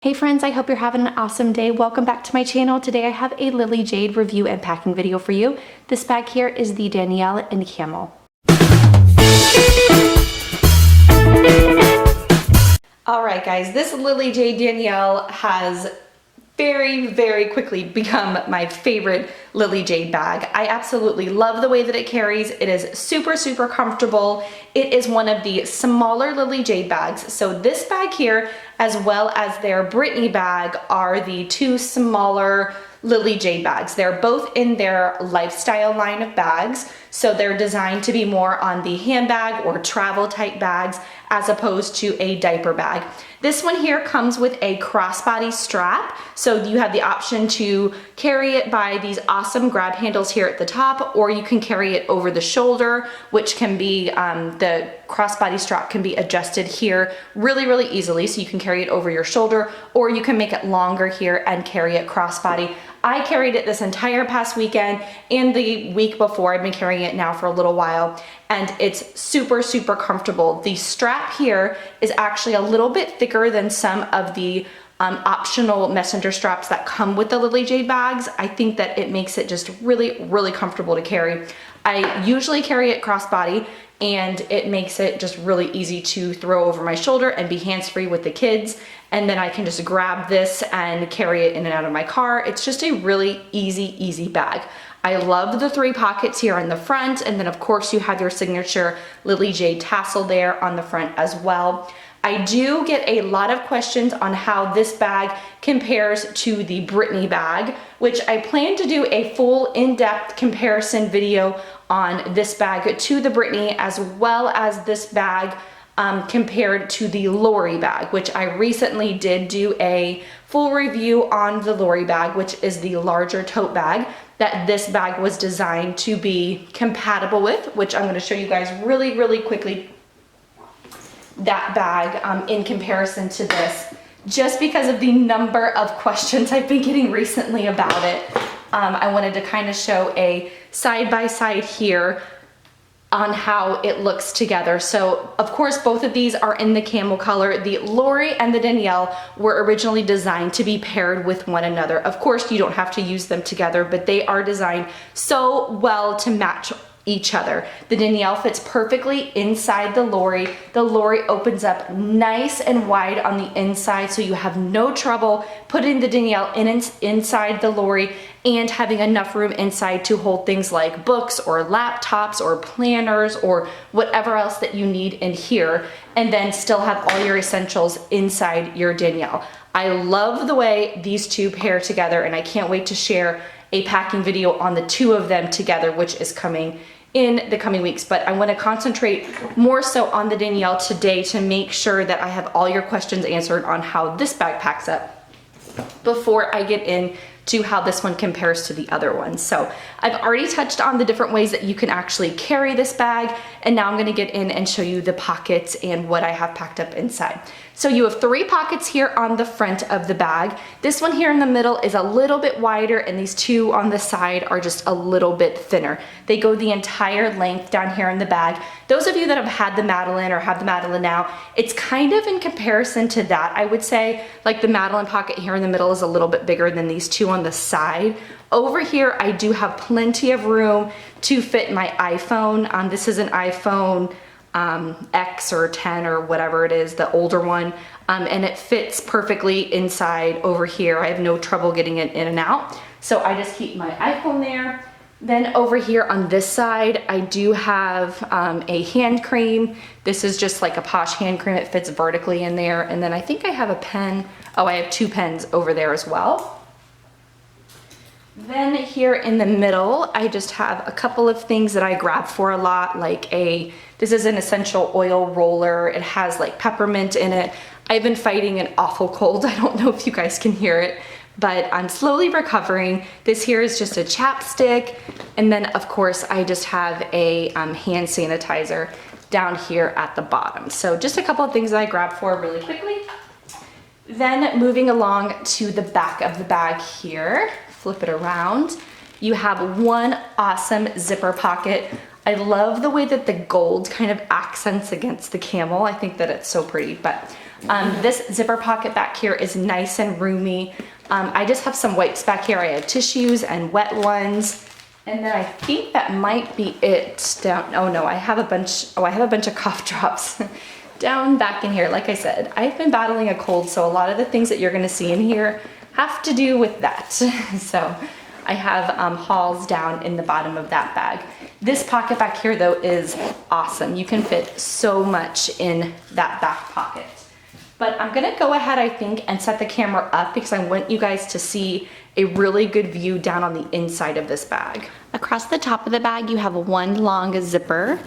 Hey friends, I hope you're having an awesome day. Welcome back to my channel. Today I have a Lily Jade review and packing video for you. This bag here is the Danielle in camel. All right guys, this Lily Jade Danielle has very quickly become my favorite Lily Jade bag. I absolutely love the way that it carries. It is super comfortable. It is one of the smaller Lily Jade bags. So this bag here, as well as their Brittany bag, are the two smaller Lily Jade bags. They're both in their lifestyle line of bags. So they're designed to be more on the handbag or travel type bags as opposed to a diaper bag. This one here comes with a crossbody strap. So you have the option to carry it by these awesome grab handles here at the top, or you can carry it over the shoulder, which can be, the crossbody strap can be adjusted here really easily. So you can carry it over your shoulder, or you can make it longer here and carry it crossbody. I carried it this entire past weekend and the week before. I've been carrying it now for a little while, and it's super comfortable. The strap here is actually a little bit thicker than some of the optional messenger straps that come with the Lily Jade bags. I think that it makes it just really comfortable to carry. I usually carry it crossbody, and it makes it just really easy to throw over my shoulder and be hands-free with the kids. And then I can just grab this and carry it in and out of my car. It's just a really easy bag. I love the 3 pockets here on the front, and then of course you have your signature Lily Jade tassel there on the front as well. I do get a lot of questions on how this bag compares to the Brittany bag, which I plan to do a full in-depth comparison video on this bag to the Brittany, as well as this bag compared to the Lori bag, which I recently did do a full review on the Lori bag, which is the larger tote bag that this bag was designed to be compatible with, which I'm going to show you guys really quickly, that bag in comparison to this, just because of the number of questions I've been getting recently about it. I wanted to kind of show a side-by-side here on how it looks together. So of course both of these are in the camel color. The Lori and the Danielle were originally designed to be paired with one another. Of course you don't have to use them together, but they are designed so well to match each other. The Danielle fits perfectly inside the Lori. The Lori opens up nice and wide on the inside, so you have no trouble putting the Danielle inside the Lori and having enough room inside to hold things like books or laptops or planners or whatever else that you need in here, and then still have all your essentials inside your Danielle. I love the way these two pair together, and I can't wait to share a packing video on the two of them together, which is coming in the coming weeks. But I want to concentrate more so on the Danielle today to make sure that I have all your questions answered on how this bag packs up before I get into how this one compares to the other one. So I've already touched on the different ways that you can actually carry this bag, and now I'm going to get in and show you the pockets and what I have packed up inside. So you have 3 pockets here on the front of the bag. This one here in the middle is a little bit wider, and these 2 on the side are just a little bit thinner. They go the entire length down here in the bag. Those of you that have had the Madeline or have the Madeline now, it's kind of in comparison to that. I would say like the Madeline pocket here in the middle is a little bit bigger than these 2 on the side. Over here I do have plenty of room to fit my iPhone. This is an iPhone X or 10 or whatever it is, the older one, and it fits perfectly inside over here. I have no trouble getting it in and out, so I just keep my iPhone there. Then over here on this side I do have a hand cream. This is just like a Posh hand cream. It fits vertically in there, and then I think I have a pen. Oh, I have 2 pens over there as well. Then here in the middle, I just have a couple of things that I grab for a lot, like this is an essential oil roller. It has like peppermint in it. I've been fighting an awful cold. I don't know if you guys can hear it, but I'm slowly recovering. This here is just a chapstick. And then of course I just have a hand sanitizer down here at the bottom. So just a couple of things that I grab for really quickly. Then moving along to the back of the bag here, flip it around. You have one awesome zipper pocket. I love the way that the gold kind of accents against the camel. I think that it's so pretty, but This zipper pocket back here is nice and roomy. I just have some wipes back here. I have tissues and wet ones. And then I think that might be it down. Oh no, I have a bunch of cough drops down back in here. Like I said, I've been battling a cold, so a lot of the things that you're gonna see in here have to do with that. So I have hauls down in the bottom of that bag. This pocket back here though is awesome. You can fit so much in that back pocket. But I'm gonna go ahead, I think, and set the camera up because I want you guys to see a really good view down on the inside of this bag. Across the top of the bag, you have one long zipper.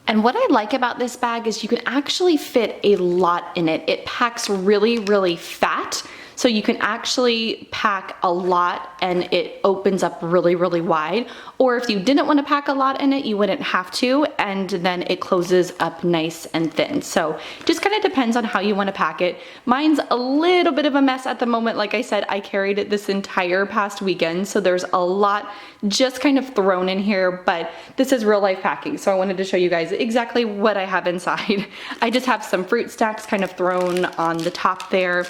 And what I like about this bag is you can actually fit a lot in it. It packs really, really fat. So you can actually pack a lot and it opens up really, really wide. Or if you didn't want to pack a lot in it, you wouldn't have to, and then it closes up nice and thin. So just kind of depends on how you want to pack it. Mine's a little bit of a mess at the moment. Like I said, I carried it this entire past weekend, so there's a lot just kind of thrown in here, but this is real life packing. So I wanted to show you guys exactly what I have inside. I just have some fruit snacks kind of thrown on the top there.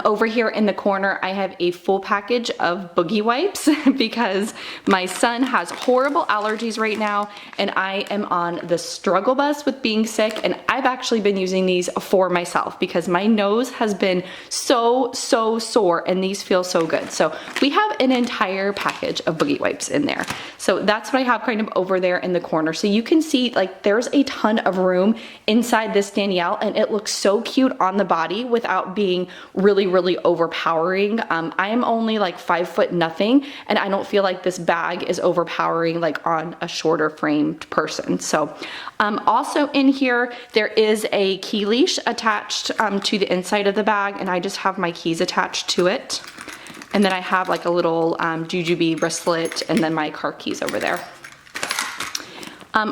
Over here in the corner, I have a full package of boogie wipes because my son has horrible allergies right now and I am on the struggle bus with being sick, and I've actually been using these for myself because my nose has been so sore and these feel so good. So we have an entire package of boogie wipes in there. So that's what I have kind of over there in the corner. So you can see like there's a ton of room inside this Danielle and it looks so cute on the body without being really overpowering. I am only like 5 foot nothing and I don't feel like this bag is overpowering like on a shorter framed person. So also in here there is a key leash attached to the inside of the bag, and I just have my keys attached to it. And then I have like a little jujube wristlet and then my car keys over there.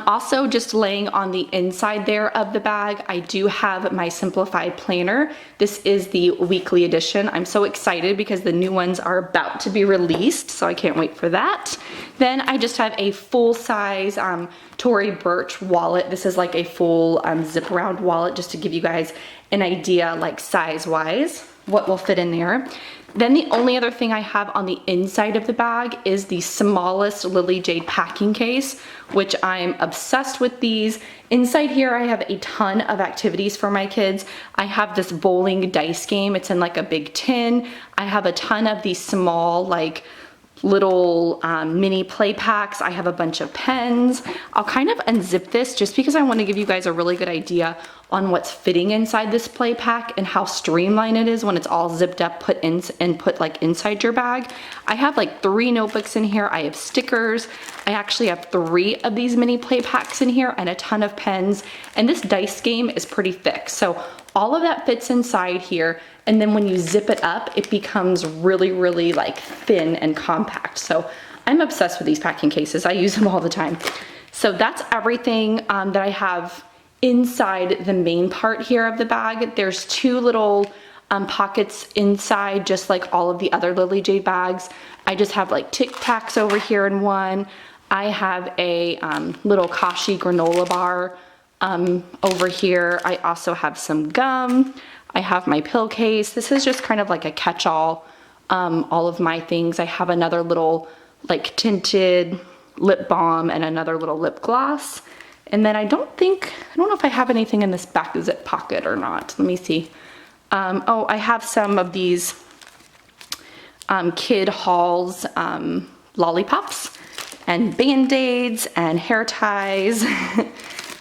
Also just laying on the inside there of the bag, I do have my simplified planner. This is the weekly edition. I'm so excited because the new ones are about to be released, so I can't wait for that. Then I just have a full size Tory Burch wallet. This is like a full zip around wallet just to give you guys an idea like size wise what will fit in there. Then the only other thing I have on the inside of the bag is the smallest Lily Jade packing case, which I'm obsessed with these. Inside here I have a ton of activities for my kids. I have this bowling dice game. It's in like a big tin. I have a ton of these small like little mini play packs. I have a bunch of pens. I'll kind of unzip this just because I want to give you guys a really good idea on what's fitting inside this play pack and how streamlined it is when it's all zipped up, put like inside your bag. I have like 3 notebooks in here. I have stickers. I actually have 3 of these mini play packs in here and a ton of pens. And this dice game is pretty thick. So all of that fits inside here. And then when you zip it up, it becomes really like thin and compact. So I'm obsessed with these packing cases. I use them all the time. So that's everything that I have inside the main part here of the bag. There's 2 little pockets inside, just like all of the other Lily Jade bags. I just have like Tic Tacs over here in one. I have a little Kashi granola bar over here. I also have some gum. I have my pill case. This is just kind of like a catch-all, all of my things. I have another little like tinted lip balm and another little lip gloss. And then I don't know if I have anything in this back zip pocket or not. Let me see. Oh, I have some of these Kid Halls lollipops and Band-Aids and hair ties.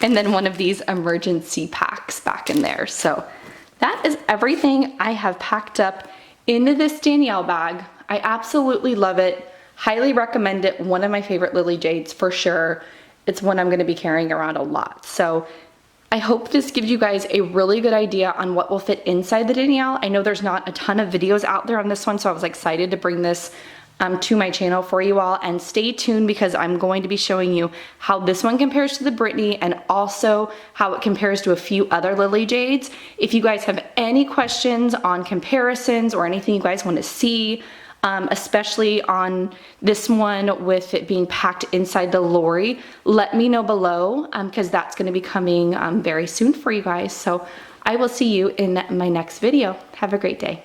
And then one of these emergency packs back in there. So that is everything I have packed up into this Danielle bag. I absolutely love it. Highly recommend it. One of my favorite Lily Jades for sure. It's one I'm going to be carrying around a lot. So I hope this gives you guys a really good idea on what will fit inside the Danielle. I know there's not a ton of videos out there on this one, so I was excited to bring this to my channel for you all, and stay tuned because I'm going to be showing you how this one compares to the Brittany and also how it compares to a few other Lily Jades. If you guys have any questions on comparisons or anything you guys want to see, especially on this one with it being packed inside the Lori, let me know below because that's going to be coming very soon for you guys. So I will see you in my next video. Have a great day.